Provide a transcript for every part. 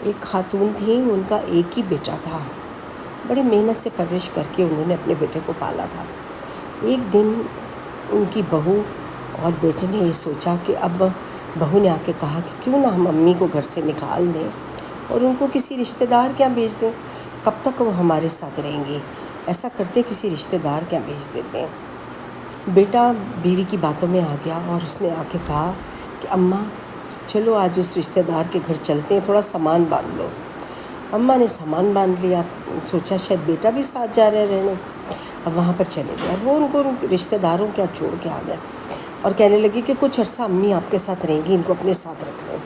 ایک خاتون تھیں، ان کا ایک ہی بیٹا تھا، بڑی محنت سے پرورش کر کے انہوں نے اپنے بیٹے کو پالا تھا۔ ایک دن ان کی بہو اور بیٹے نے یہ سوچا کہ اب بہو نے آ کے کہا کہ کیوں نہ ہم امی کو گھر سے نکال دیں اور ان کو کسی رشتہ دار کیا بھیج دیں، کب تک وہ ہمارے ساتھ رہیں گی، ایسا کرتے کسی رشتہ دار کیا بھیج دیتے ہیں۔ بیٹا بیوی کی باتوں میں آ گیا اور اس نے آ کے کہا کہ اماں چلو آج اس رشتہ دار کے گھر چلتے ہیں، تھوڑا سامان باندھ لو۔ اماں نے سامان باندھ لیا، سوچا شاید بیٹا بھی ساتھ جا رہے رہنے، اب وہاں پر چلے گئے اور وہ ان کو رشتہ داروں کیا چھوڑ کے آ گئے اور کہنے لگی کہ کچھ عرصہ امی آپ کے ساتھ رہیں گی، ان کو اپنے ساتھ رکھ لیں۔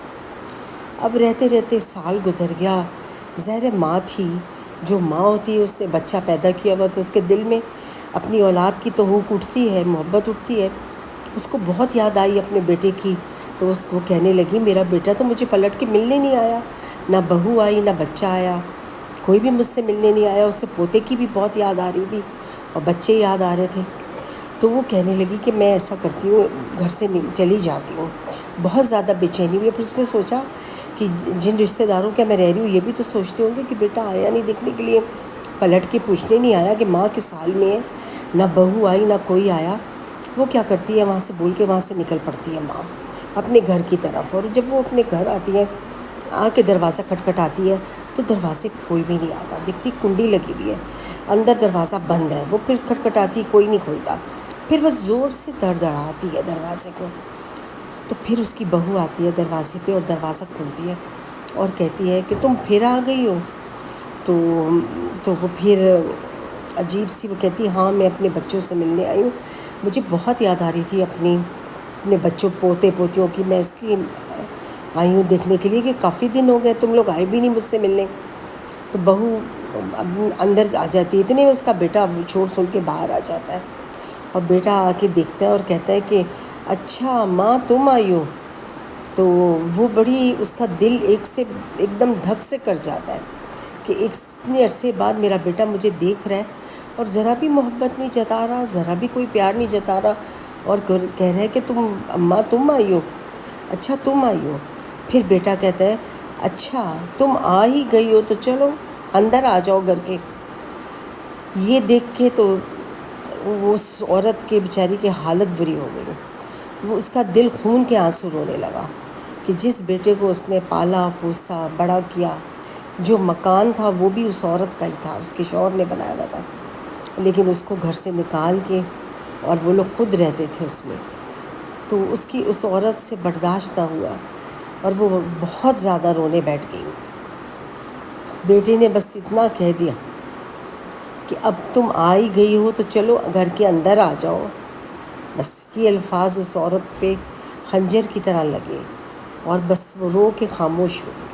اب رہتے رہتے سال گزر گیا۔ ظاہر ماں تھی، جو ماں ہوتی ہے اس نے بچہ پیدا کیا ہوا تو اس کے دل میں اپنی اولاد کی توہوک اٹھتی ہے، محبت اٹھتی ہے۔ اس کو بہت یاد آئی اپنے بیٹے کی، تو اس کو کہنے لگی میرا بیٹا تو مجھے پلٹ کے ملنے نہیں آیا، نہ بہو آئی نہ بچہ آیا، کوئی بھی مجھ سے ملنے نہیں آیا۔ اسے پوتے کی بھی بہت یاد آ رہی تھی اور بچے یاد آ رہے تھے، تو وہ کہنے لگی کہ میں ایسا کرتی ہوں، گھر سے چلی جاتی ہوں۔ بہت زیادہ بے چینی ہوئی۔ پھر اس نے سوچا کہ جن رشتہ داروں کے میں رہ رہی ہوں یہ بھی تو سوچتے ہوں گے کہ بیٹا آیا نہیں دیکھنے کے لیے، پلٹ کے پوچھنے نہیں آیا کہ ماں کس حال میں ہے، نہ بہو آئی نہ کوئی آیا۔ وہ کیا کرتی ہے، وہاں سے بول کے وہاں سے نکل پڑتی ہے ماں اپنے گھر کی طرف، اور جب وہ اپنے گھر آتی ہے آ کے دروازہ کھٹکھٹاتی ہے تو دروازے کوئی بھی نہیں آتا، دیکھتی کنڈی لگی ہوئی ہے، اندر دروازہ بند ہے۔ وہ پھر کھٹکھٹاتی، کوئی نہیں کھولتا، پھر وہ زور سے دڑدڑاتی ہے دروازے کو، تو پھر اس کی بہو آتی ہے دروازے پہ اور دروازہ کھولتی ہے اور کہتی ہے کہ تم پھر آ گئی ہو۔ تو وہ پھر عجیب سی وہ کہتی ہے ہاں میں اپنے بچوں سے ملنے آئی ہوں، مجھے بہت یاد آ رہی تھی اپنے بچوں پوتے پوتیوں کی، میں اس لیے آئی ہوں دیکھنے کے لیے کہ کافی دن ہو گئے تم لوگ آئے بھی نہیں مجھ سے ملنے۔ تو بہو اندر آ جاتی ہے، اتنے اس کا بیٹا شور سن کے باہر آ جاتا ہے اور بیٹا آ کے دیکھتا ہے اور کہتا ہے کہ اچھا ماں تم آئی ہو۔ تو وہ بڑی اس کا دل ایک دم دھک سے کر جاتا ہے کہ اتنے عرصے بعد میرا بیٹا مجھے دیکھ رہا ہے اور ذرا بھی محبت نہیں جتا رہا، ذرا بھی کوئی پیار نہیں جتا رہا، اور کہہ رہا ہے کہ تم اماں تم آئی ہو، اچھا تم آئی ہو۔ پھر بیٹا کہتا ہے اچھا تم آ ہی گئی ہو تو چلو اندر آ جاؤ گھر کے۔ یہ دیکھ کے تو اس عورت کے بیچاری کی حالت بری ہو گئی، وہ اس کا دل خون کے آنسو رونے لگا کہ جس بیٹے کو اس نے پالا پوسا بڑا کیا، جو مکان تھا وہ بھی اس عورت کا ہی تھا، اس کے شوہر نے بنایا ہوا تھا، لیکن اس کو گھر سے نکال کے اور وہ لوگ خود رہتے تھے اس میں، تو اس عورت سے برداشت نہ ہوا اور وہ بہت زیادہ رونے بیٹھ گئی۔ اس بیٹے نے بس اتنا کہہ دیا کہ اب تم آ ہی گئی ہو تو چلو گھر کے اندر آ جاؤ، بس یہ الفاظ اس عورت پہ خنجر کی طرح لگے اور بس وہ رو کے خاموش ہو گئی۔